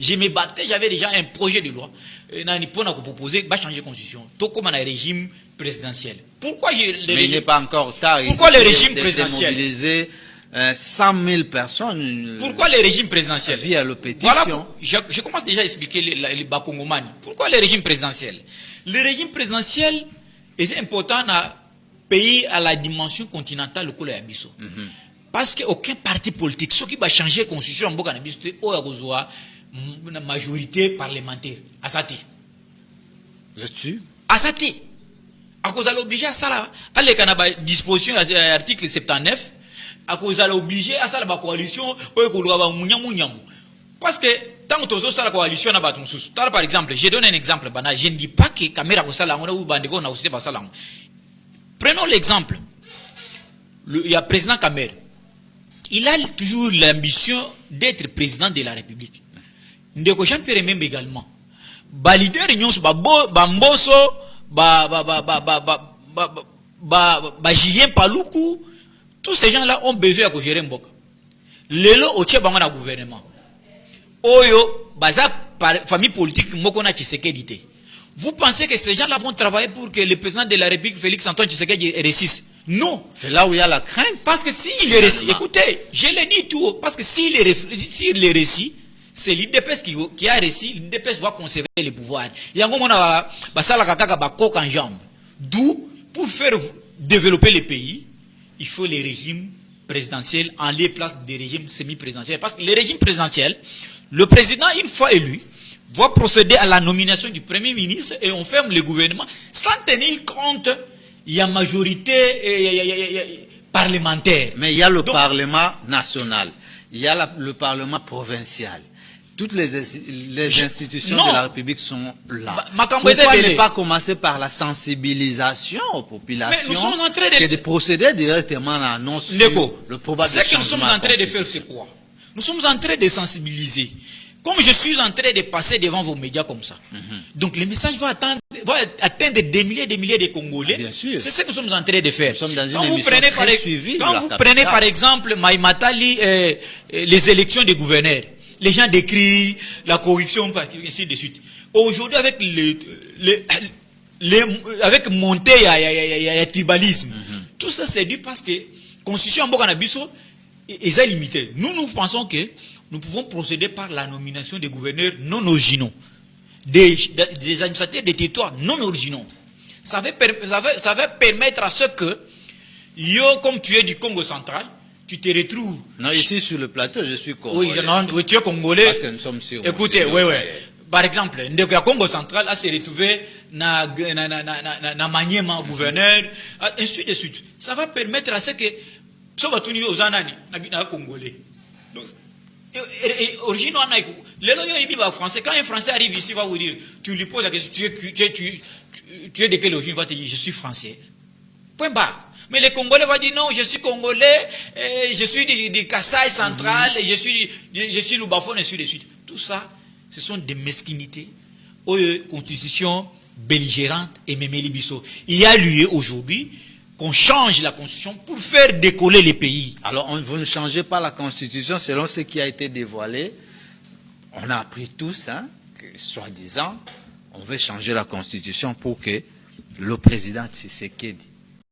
Je me battais, j'avais déjà un projet de loi. Pour proposer de changer la constitution. Tout comme un régime présidentiel. Pourquoi Mais il n'est pas encore tard. Pourquoi le régime présidentiel mobiliser 100 000 personnes. Pourquoi le régime présidentiel via la pétition. Voilà, je commence déjà à expliquer les Bakongomani. Pourquoi le régime présidentiel? Le régime présidentiel est important dans le pays à la dimension continentale au Abisso. Parce qu'aucun parti politique, ce qui va changer la constitution en Bokanabis, c'est une majorité parlementaire. Asati. Je-tu? Asati. À cause de l'obligé à ça, à la disposition de l'article 79, à cause de l'obligé à ça, la coalition, parce que tant que tu as la coalition, par exemple, je donne un exemple, je ne dis pas que caméra ou bandego n'a aussi pas ça. Prenons l'exemple. Il y a le président Kamer. Il a toujours l'ambition d'être président de la République. Ndeko Jean-Pierre même également. Ba leader nyons ba Mboso, Julien Paluku, tous ces gens-là ont besoin de gérer Mboka. Lelo oche bango na gouvernement. Oyo baza famille politique mokona Tshisekedi. Vous pensez que ces gens-là vont travailler pour que le président de la République Félix Antoine Tshisekedi réussisse? Non. C'est là où il y a la crainte. Parce que s'il est réussi, écoutez, je l'ai dit tout, parce que s'il est réussi, c'est l'IDPS qui a réussi, l'IDPS va conserver le pouvoir. Il y a un moment en jambe. D'où, pour faire développer le pays, il faut les régimes présidentiels en les place des régimes semi-présidentiels. Parce que les régimes présidentiels, le président, une fois élu, va procéder à la nomination du premier ministre et on ferme le gouvernement sans tenir compte, il y a majorité parlementaire. Mais il y a le Parlement national, il y a le Parlement provincial. Toutes les institutions de la République sont là. Pourquoi ne pas commencer par la sensibilisation aux populations? Mais nous sommes en train de procéder directement à l'annonce sur le probable changement. Ce que nous sommes en train de faire, c'est quoi? Nous sommes en train de sensibiliser. Comme je suis en train de passer devant vos médias comme ça. Donc le message va atteindre des milliers de Congolais. Bien sûr. C'est ce que nous sommes en train de faire. Nous sommes dans une quand vous prenez par exemple Maïmatali, les élections des gouverneurs, les gens décrient la corruption, ainsi de suite. Aujourd'hui, avec avec montée, il y a tribalisme. Tout ça, c'est dû parce que la constitution en Bokanabiso est limitée. Nous pensons que nous pouvons procéder par la nomination des gouverneurs non originaux, des administrateurs des territoires non originaux. Ça va permettre à ce que, comme tu es du Congo central, tu te retrouves. Non, ici sur le plateau, je suis congolais. Oui, tu es congolais. Parce que nous sommes sûrs. Écoutez, oui. Par exemple, le Congo central a se retrouvé dans Maniema, gouverneur, ainsi de suite. Ça va permettre à ce que, ça va tourner aux anani, na congolais. Donc, original, français. Quand un Français arrive ici, il va vous dire, tu lui poses la question, tu es de quelle origine? Il va te dire, je suis français. Point barre. Mais les Congolais vont dire, non, je suis Congolais, je suis du Kasaï central, je suis Lubafon, et ainsi de suite. Tout ça, ce sont des mesquinités aux constitutions belligérantes et mémélibisso. Il y a lieu aujourd'hui qu'on change la constitution pour faire décoller les pays. Alors, vous ne changez pas la constitution selon ce qui a été dévoilé. On a appris tous, que soi-disant, on veut changer la constitution pour que le président Tshisekedi